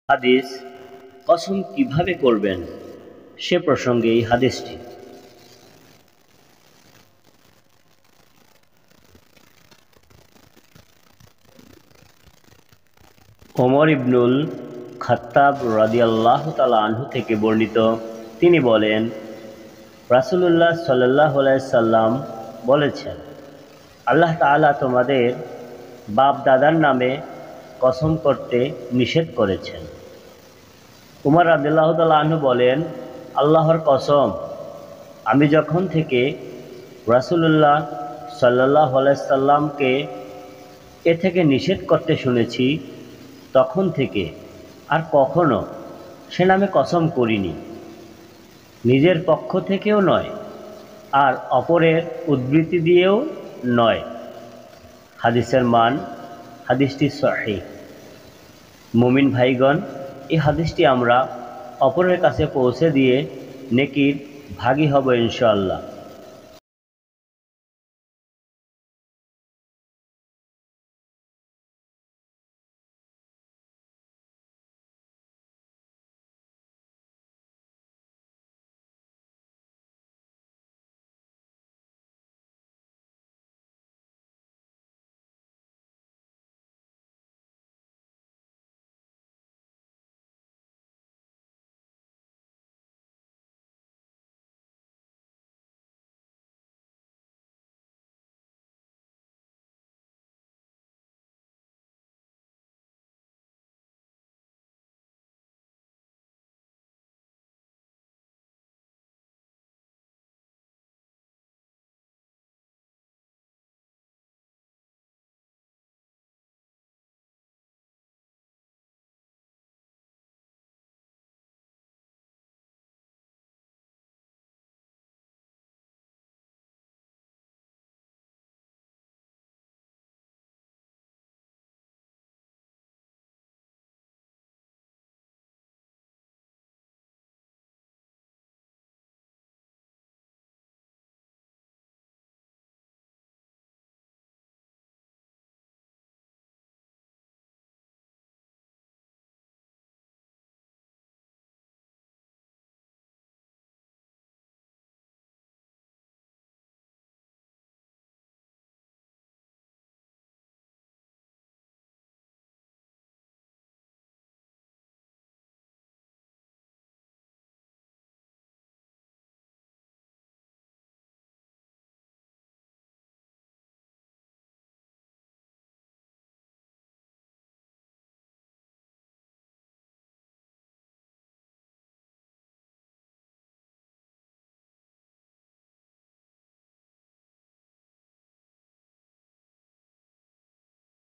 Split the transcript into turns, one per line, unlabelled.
হাদিস কসম কিভাবে করবেন সে প্রসঙ্গে এই হাদিসটি। ওমর ইবনুল খাত্তাব রাদিয়াল্লাহু তাআলা আনহু থেকে বর্ণিত, তিনি বলেন, রাসূলুল্লাহ সাল্লাল্লাহু আলাইহি সাল্লাম বলেছেন, আল্লাহ তাআলা তোমাদের বাপ দাদার নামে কসম করতে নিষেধ করেছেন। উমর রাদিয়াল্লাহু তাআলা আনহু বলেন, আল্লাহর কসম, আমি যখন থেকে রাসূলুল্লাহ সাল্লাল্লাহু আলাইহি সাল্লামকে এ থেকে নিষেধ করতে শুনেছি, তখন থেকে আর কখনো সে নামে কসম করিনি, নিজের পক্ষ থেকেও নয় আর অপরের উদ্ধৃতি দিয়েও নয়। হাদিসের মান, হাদিসটি সহিহ। মুমিন ভাইগণ, এই হাদিসটি আমরা অপরের কাছে পৌঁছে দিয়ে নেকির ভাগী হব ইনশাআল্লাহ।